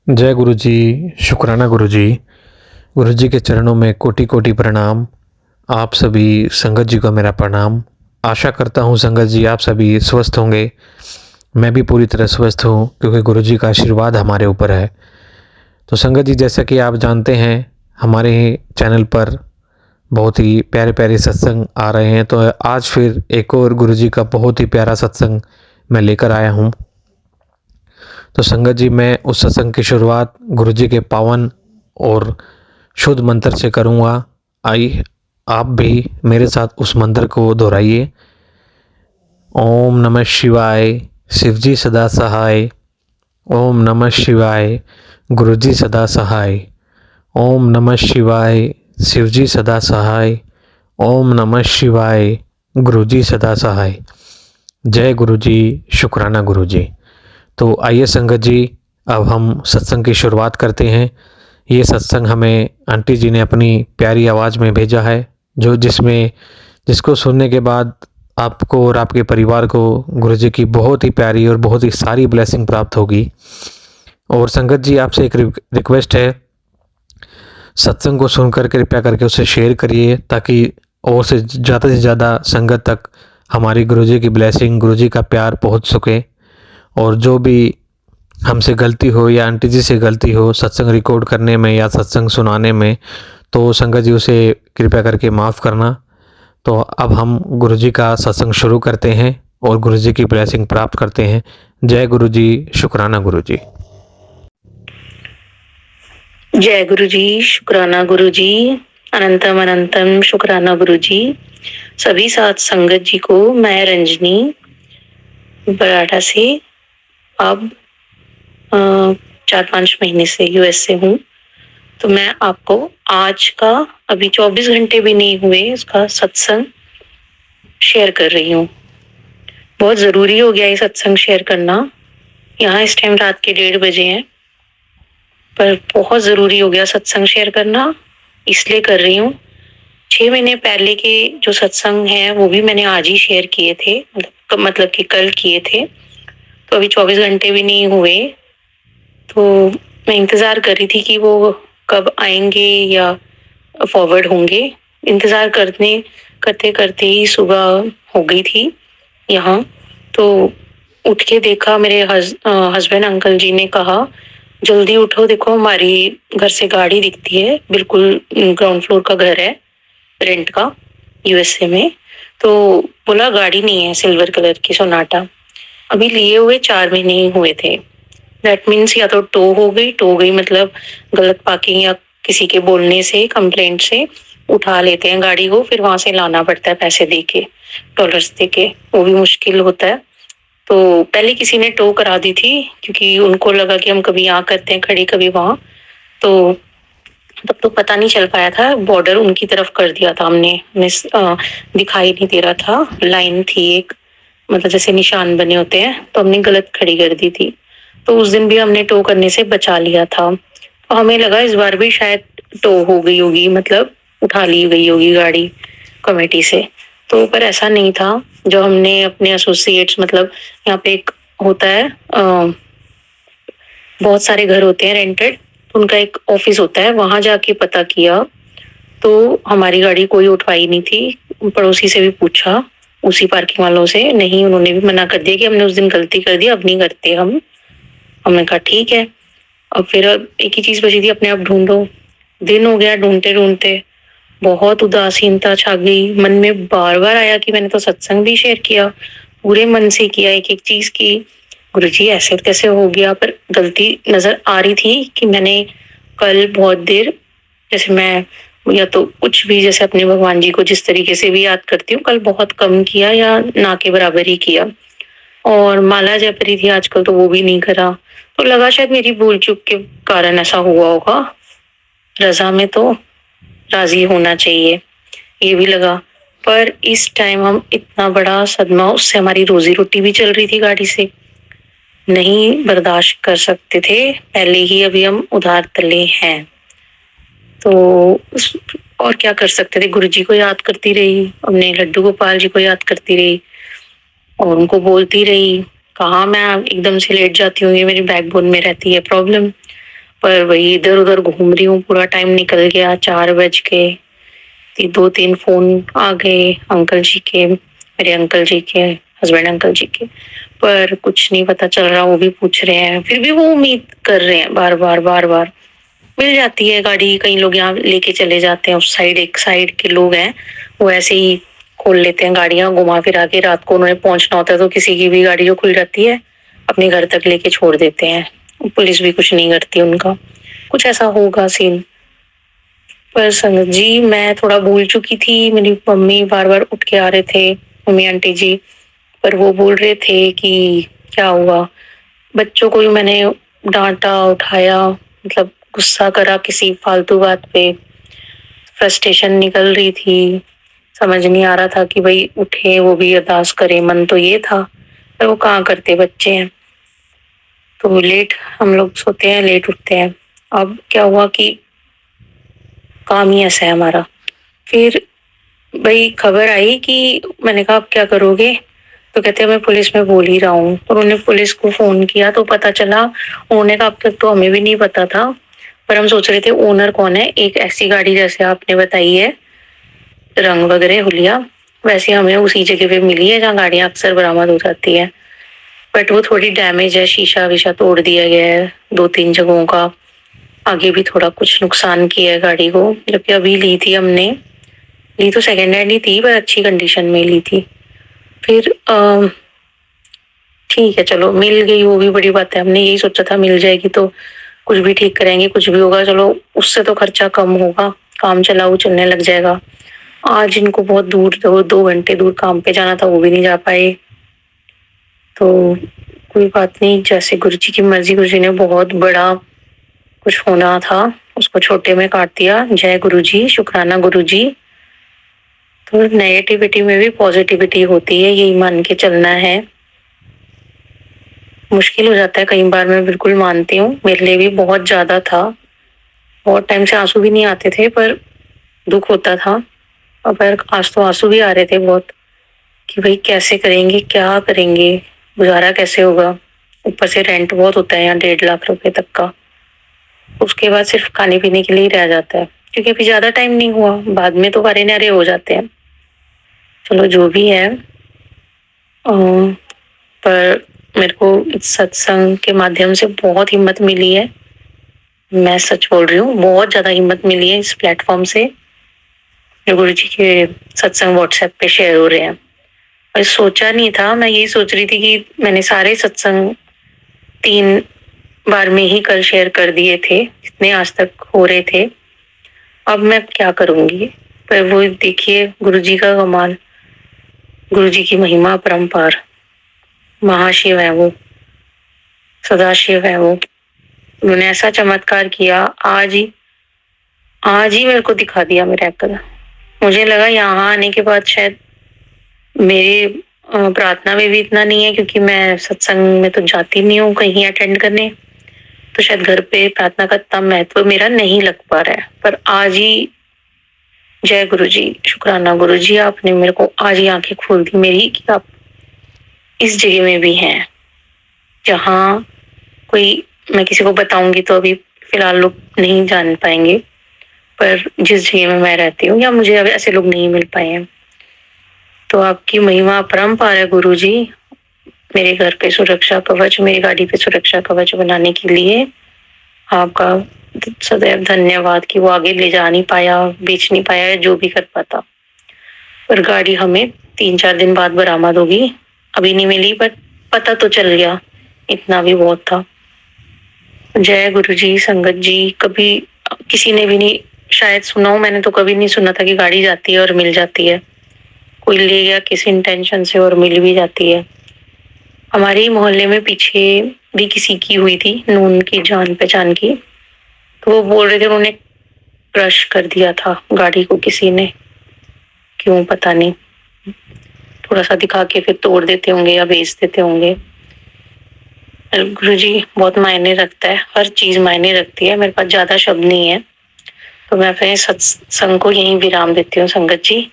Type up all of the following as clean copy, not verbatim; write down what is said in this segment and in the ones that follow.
जय गुरु जी, शुक्राना गुरु जी। गुरु जी के चरणों में कोटि कोटि प्रणाम। आप सभी संगत जी को मेरा प्रणाम। आशा करता हूँ संगत जी आप सभी स्वस्थ होंगे। मैं भी पूरी तरह स्वस्थ हूँ क्योंकि गुरु जी का आशीर्वाद हमारे ऊपर है। तो संगत जी, जैसा कि आप जानते हैं, हमारे चैनल पर बहुत ही प्यारे प्यारे सत्संग आ रहे हैं। तो आज फिर एक और गुरु जी का बहुत ही प्यारा सत्संग मैं लेकर आया हूँ। तो संगत जी, मैं उस सत्संग की शुरुआत गुरु जी के पावन और शुद्ध मंत्र से करूँगा। आइए आप भी मेरे साथ उस मंत्र को दोहराइए। ओम नमः शिवाय, शिवजी सदा सहाय। ओम नमः शिवाय, गुरुजी सदा सहाय। ओम नमः शिवाय, शिवजी सदा सहाय। ओम नमः शिवाय, गुरुजी सदा सहाय। जय गुरु जी, शुक्राना गुरु जी। तो आइए संगत जी, अब हम सत्संग की शुरुआत करते हैं। ये सत्संग हमें आंटी जी ने अपनी प्यारी आवाज़ में भेजा है, जिसको सुनने के बाद आपको और आपके परिवार को गुरु जी की बहुत ही प्यारी और बहुत ही सारी ब्लेसिंग प्राप्त होगी। और संगत जी, आपसे एक रिक्वेस्ट है, सत्संग को सुनकर कृपया करके उसे शेयर करिए ताकि और से ज़्यादा संगत तक हमारी गुरु जी की ब्लेसिंग, गुरु जी का प्यार पहुँच सके। और जो भी हमसे गलती हो या आंटी जी से गलती हो सत्संग रिकॉर्ड करने में या सत्संग सुनाने में, तो संगत जी उसे कृपया करके माफ़ करना। तो अब हम गुरु जी का सत्संग शुरू करते हैं और गुरु जी की ब्लेसिंग प्राप्त करते हैं। जय गुरु जी, शुक्राना गुरु जी। जय गुरु जी, शुक्राना गुरु जी, अनंतम अनंतम शुक्राना गुरु जी। सभी साथ संगत जी को मैं रंजनी बराड़ा से अब 4-5 महीने से यूएस से हूँ। तो मैं आपको आज का अभी 24 घंटे भी नहीं हुए इसका सत्संग शेयर कर रही हूँ। बहुत जरूरी हो गया ये सत्संग शेयर करना। यहाँ इस टाइम रात के 1:30 बजे हैं, पर बहुत जरूरी हो गया सत्संग शेयर करना, इसलिए कर रही हूँ। 6 महीने पहले के जो सत्संग है वो भी मैंने आज ही शेयर किए थे, मतलब कि कल किए थे। तो अभी 24 घंटे भी नहीं हुए, तो मैं इंतजार कर रही थी कि वो कब आएंगे या फॉरवर्ड होंगे। इंतजार करते करते ही सुबह हो गई थी यहाँ। तो उठ के देखा, मेरे हस्बैंड अंकल जी ने कहा जल्दी उठो, देखो हमारी घर से गाड़ी दिखती है, बिल्कुल ग्राउंड फ्लोर का घर है रेंट का यूएसए में। तो बोला गाड़ी नहीं है, सिल्वर कलर की सोनाटा, अभी लिए हुए 4 महीने ही हुए थे। दैट मीन्स या तो टो गई मतलब गलत पार्किंग या किसी के बोलने से, कंप्लेंट से उठा लेते हैं गाड़ी को, फिर वहां से लाना पड़ता है पैसे दे के, डॉलर्स दे के, वो भी मुश्किल होता है। तो पहले किसी ने टो करा दी थी क्योंकि उनको लगा कि हम कभी यहाँ करते हैं खड़ी कभी वहां, तो तब तो पता नहीं चल पाया था, बॉर्डर उनकी तरफ कर दिया था हमने, दिखाई नहीं दे रहा था, लाइन थी एक, मतलब जैसे निशान बने होते हैं, तो हमने गलत खड़ी कर दी थी। तो उस दिन भी हमने टो करने से बचा लिया था। तो हमें लगा इस बार भी शायद टो हो गई होगी, मतलब उठा ली गई होगी गाड़ी कमेटी से। तो पर ऐसा नहीं था। जो हमने अपने एसोसिएट्स, मतलब यहाँ पे एक होता है, बहुत सारे घर होते हैं रेंटेड, उनका एक ऑफिस होता है, वहां जाके पता किया तो हमारी गाड़ी कोई उठवाई नहीं थी। पड़ोसी से भी पूछा, उसी पार्किंग वालों से, नहीं, उन्होंने भी मना कर दिया कि हमने उस दिन गलती कर दी, अब नहीं करते हम। हमने कहा ठीक है। अब फिर एक ही चीज बची थी, अपने आप ढूंढो। दिन हो गया ढूंढते ढूंढते, बहुत उदासीनता छा गई मन में। बार बार आया कि मैंने तो सत्संग भी शेयर किया, पूरे मन से किया, एक एक चीज की, गुरुजी ऐसे कैसे हो गया। पर गलती नजर आ रही थी कि मैंने कल बहुत देर, जैसे मैं या तो कुछ भी, जैसे अपने भगवान जी को जिस तरीके से भी याद करती हूँ, कल बहुत कम किया या ना के बराबर ही किया। और माला जप रही थी आजकल, तो वो भी नहीं करा। तो लगा शायद मेरी भूल चूक के कारण ऐसा हुआ होगा। रजा में तो राजी होना चाहिए, ये भी लगा। पर इस टाइम हम इतना बड़ा सदमा, उससे हमारी रोजी रोटी भी चल रही थी गाड़ी से, नहीं बर्दाश्त कर सकते थे पहले ही, अभी हम उधार तले हैं। तो और क्या कर सकते थे। गुरु जी को याद करती रही, अपने लड्डू गोपाल जी को याद करती रही और उनको बोलती रही। कहाँ मैं एकदम से लेट जाती हूँ, ये मेरी बैकबोन में रहती है प्रॉब्लम। पर वही इधर उधर घूम रही हूँ, पूरा टाइम निकल गया, 4 बज गए। 2-3 फोन आ गए अंकल जी के, मेरे अंकल जी के, हस्बैंड अंकल जी के, पर कुछ नहीं पता चल रहा। वो भी पूछ रहे हैं, फिर भी वो उम्मीद कर रहे हैं, बार बार बार बार। मिल जाती है गाड़ी, कई लोग यहाँ लेके चले जाते हैं, उस साइड एक साइड के लोग हैं, वो ऐसे ही खोल लेते हैं गाड़ियां घुमा फिरा के। रात को उन्हें पहुंचना होता है तो किसी की भी गाड़ी जो खुल जाती है अपने घर तक लेके छोड़ देते हैं, पुलिस भी कुछ नहीं करती उनका। कुछ ऐसा होगा सीन। पर संगत जी, मैं थोड़ा भूल चुकी थी। मेरी मम्मी बार बार उठ के आ रहे थे, मम्मी आंटी जी, पर वो बोल रहे थे कि क्या हुआ। बच्चों को भी मैंने डांटा, उठाया, मतलब गुस्सा करा किसी फालतू बात पे, फ्रस्ट्रेशन निकल रही थी। समझ नहीं आ रहा था कि भाई उठे, वो भी अरदास करे, मन तो ये था, पर वो कहाँ करते, बच्चे हैं। तो लेट हम लोग सोते हैं, लेट उठते हैं। अब क्या हुआ कि काम ही ऐसा है हमारा। फिर भाई खबर आई कि, मैंने कहा अब क्या करोगे, तो कहते हैं मैं पुलिस में बोल ही रहा हूँ। और उन्होंने पुलिस को फोन किया तो पता चला, उन्होंने कहा अब तक तो हमें भी नहीं पता था, पर हम सोच रहे थे ओनर कौन है। एक ऐसी गाड़ी जैसे आपने बताई है, रंग वगैरह हुलिया, वैसे हमें उसी जगह पे मिली है जहाँ गाड़ियां अक्सर बरामद हो जाती है, बट वो थोड़ी डैमेज है, शीशा विशा तोड़ दिया गया है 2-3 जगहों का, आगे भी थोड़ा कुछ नुकसान किया है गाड़ी को। जबकि अभी ली थी हमने, ली तो सेकेंड हैंड ही थी, पर अच्छी कंडीशन में ली थी। फिर ठीक है, चलो मिल गई, वो भी बड़ी बात है। हमने यही सोचा था मिल जाएगी तो कुछ भी ठीक करेंगे, कुछ भी होगा, चलो उससे तो खर्चा कम होगा, काम चलाऊ चलने लग जाएगा। आज इनको बहुत दूर, 2 घंटे दूर काम पे जाना था, वो भी नहीं जा पाए। तो कोई बात नहीं, जैसे गुरु जी की मर्जी। गुरु जी ने बहुत बड़ा कुछ होना था, उसको छोटे में काट दिया। जय गुरु जी, शुक्राना गुरु जी। तो नेगेटिविटी में भी पॉजिटिविटी होती है, यही मान के चलना है। मुश्किल हो जाता है कई बार, मैं बिल्कुल मानती हूँ, मेरे लिए भी बहुत ज्यादा था। बहुत टाइम से आंसू भी नहीं आते थे, पर दुख होता था। और पर आज तो आंसू भी आ रहे थे बहुत, कि भाई कैसे करेंगे, क्या करेंगे, गुजारा कैसे होगा। ऊपर से रेंट बहुत होता है यहाँ, 1.5 लाख रुपए तक का। उसके बाद सिर्फ खाने पीने के लिए ही रह जाता है, क्योंकि अभी ज्यादा टाइम नहीं हुआ, बाद में तो सारे नारे हो जाते हैं। चलो जो भी है, पर मेरे को इस सत्संग के माध्यम से बहुत हिम्मत मिली है। मैं सच बोल रही हूँ, बहुत ज्यादा हिम्मत मिली है इस प्लेटफॉर्म से, जो गुरु जी के सत्संग व्हाट्सएप पे शेयर हो रहे हैं। और सोचा नहीं था, मैं यही सोच रही थी कि मैंने सारे सत्संग 3 बार में ही कल शेयर कर दिए थे, जितने आज तक हो रहे थे। अब मैं क्या करूंगी, पर वो देखिए गुरु जी का कमाल, गुरु जी की महिमा अपरंपार। महाशिव है वो, सदाशिव है वो। उन्होंने ऐसा चमत्कार किया, आज ही मेरे को दिखा दिया मिरेकल। मुझे लगा यहाँ आने के बाद शायद मेरी प्रार्थना में भी इतना नहीं है, क्योंकि मैं सत्संग में तो जाती नहीं हूँ कहीं अटेंड करने, तो शायद घर पे प्रार्थना का इतना महत्व मेरा नहीं लग पा रहा है। पर आज ही, जय गुरु जी, शुक्राना गुरु जी, आपने मेरे को आज ही आंखें खोल दी मेरी, कि आप इस जगह में भी हैं जहाँ कोई, मैं किसी को बताऊंगी तो अभी फिलहाल लोग नहीं जान पाएंगे, पर जिस जगह में मैं रहती हूँ, या मुझे अब ऐसे लोग नहीं मिल पाए हैं। तो आपकी महिमा अपरंपार है गुरु जी। मेरे घर पे सुरक्षा कवच, मेरी गाड़ी पे सुरक्षा कवच बनाने के लिए आपका सदैव धन्यवाद, कि वो आगे ले जा नहीं पाया, बेच नहीं पाया, जो भी कर पाता। पर गाड़ी हमें 3-4 दिन बाद बरामद होगी, अभी नहीं मिली, पर पता तो चल गया, इतना भी बहुत था। जय गुरु जी, संगत जी। कभी किसी ने भी नहीं शायद सुना हो, मैंने तो कभी नहीं सुना था कि गाड़ी जाती है और मिल जाती है। कोई ले गया किसी इंटेंशन से और मिल भी जाती है। हमारे ही मोहल्ले में पीछे भी किसी की हुई थी, नून की जान पहचान की, तो वो बोल रहे थे उन्होंने क्रश कर दिया था गाड़ी को किसी ने, क्यों पता नहीं। थोड़ा सा दिखा के फिर तोड़ देते होंगे या बेच देते होंगे। गुरु जी बहुत मायने रखता है, हर चीज मायने रखती है। मेरे पास ज्यादा शब्द नहीं है, तो मैं अपने सत्संग को यहीं विराम देती हूँ। संगत जी,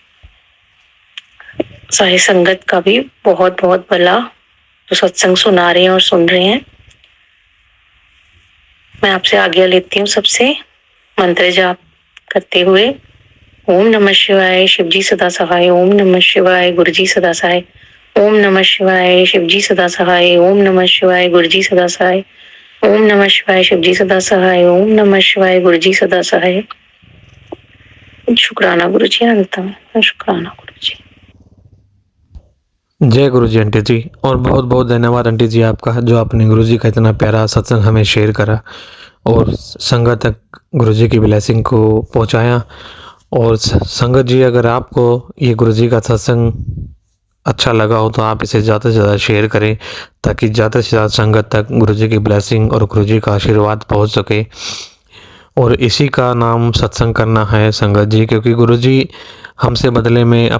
सारी संगत का भी बहुत बहुत भला, जो सत्संग सुना रहे हैं और सुन रहे हैं। मैं आपसे आज्ञा लेती हूँ सबसे मंत्र जाप करते हुए। ओम नमः शिवाय, शिवजी सदा सहाय। ओम नमः शिवाय, गुरुजी सदा सहाय। ओम नमः शिवाय, शिवजी सदा सहाय। ओम नमः शिवाय, गुरुजी सदा सहाय। ओम नमः शिवाय, शिवजी सदा सहाय। ओम नमः शिवाय, गुरुजी सदा सहाय। शुक्राना गुरुजी, अनंतम शुक्राना गुरुजी। जय गुरु जी आंटी जी, और बहुत बहुत धन्यवाद आंटी जी आपका, जो आपने गुरु जी का इतना प्यारा सत्संग हमें शेयर करा और संगत तक गुरु जी की ब्लेसिंग को पहुंचाया। और संगत जी, अगर आपको ये गुरु जी का सत्संग अच्छा लगा हो तो आप इसे ज़्यादा से ज़्यादा शेयर करें, ताकि ज़्यादा से ज़्यादा संगत तक गुरु जी की ब्लेसिंग और गुरु जी का आशीर्वाद पहुँच सके। और इसी का नाम सत्संग करना है संगत जी, क्योंकि गुरु जी हमसे बदले में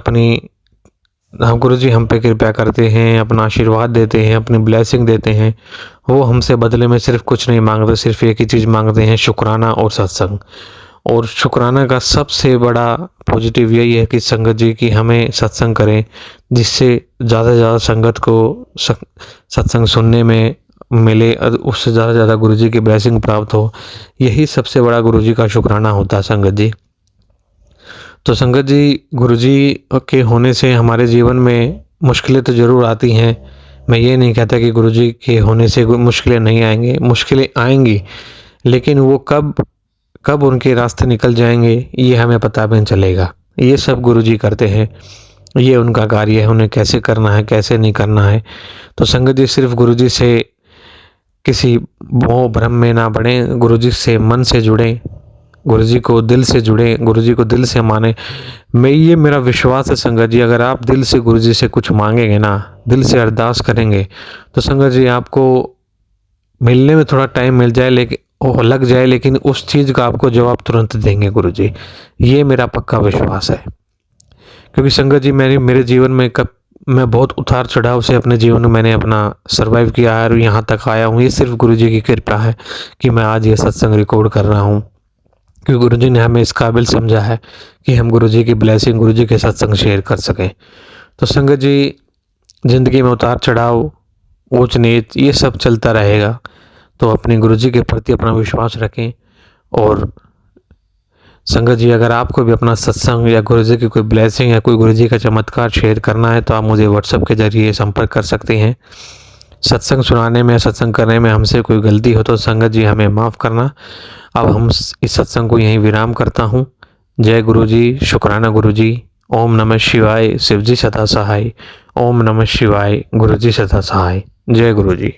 गुरु जी हम पे कृपा करते हैं, अपना आशीर्वाद देते हैं, अपनी ब्लेसिंग देते हैं। वो हमसे बदले में सिर्फ कुछ नहीं मांगते, सिर्फ एक ही चीज़ मांगते हैं, शुक्राना और सत्संग। और शुक्राना का सबसे बड़ा पॉजिटिव यही है कि संगत जी की हमें सत्संग करें, जिससे ज़्यादा से ज़्यादा संगत को सत्संग सुनने में मिले और उससे ज़्यादा से ज़्यादा गुरु जी की ब्लेसिंग प्राप्त हो। यही सबसे बड़ा गुरु जी का शुक्राना होता है संगत जी। तो संगत जी, गुरु जी के होने से हमारे जीवन में मुश्किलें तो ज़रूर आती हैं। मैं ये नहीं कहता कि गुरु जी के होने से मुश्किलें नहीं आएंगी, मुश्किलें आएंगी, लेकिन वो कब उनके रास्ते निकल जाएंगे ये हमें पता भी नहीं चलेगा। ये सब गुरु जी करते हैं, ये उनका कार्य है, उन्हें कैसे करना है कैसे नहीं करना है। तो संगत जी, सिर्फ गुरु जी से किसी मोह भ्रम में ना पड़े, गुरु जी से मन से जुड़ें, गुरु जी को दिल से जुड़े, गुरु जी को दिल से माने। ये मेरा विश्वास है संगत जी, अगर आप दिल से गुरु जी से कुछ मांगेंगे ना, दिल से अरदास करेंगे, तो संगत जी आपको मिलने में थोड़ा टाइम मिल जाए, लेकिन लग जाए, लेकिन उस चीज़ का आपको जवाब तुरंत देंगे गुरु जी। ये मेरा पक्का विश्वास है। क्योंकि संगत जी, मेरे जीवन में मैं बहुत उतार चढ़ाव से अपने जीवन में मैंने अपना सर्वाइव किया है और यहाँ तक आया हूँ। ये सिर्फ गुरु जी की कृपा है कि मैं आज ये सत्संग रिकॉर्ड कर रहा हूँ, क्योंकि गुरु जी ने हमें इस काबिल समझा है कि हम गुरु जी की ब्लेसिंग, गुरु जी के सत्संग शेयर कर सकें। तो संगत जी, ज़िंदगी में उतार चढ़ाव, ऊंच नीच, ये सब चलता रहेगा। तो अपने गुरु जी के प्रति अपना विश्वास रखें। और संगत जी, अगर आपको भी अपना सत्संग या गुरु जी की कोई ब्लेसिंग या कोई गुरु जी का चमत्कार शेयर करना है, तो आप मुझे व्हाट्सएप के जरिए संपर्क कर सकते हैं। सत्संग सुनाने में, सत्संग करने में हमसे कोई गलती हो तो संगत जी हमें माफ़ करना। अब हम इस सत्संग को यहीं विराम करता हूँ। जय गुरु जी, शुक्राना गुरु जी। ओम नमः शिवाय, शिवजी सदा सहाय। ओम नमः शिवाय, गुरु जी सदा सहाय। जय गुरु जी।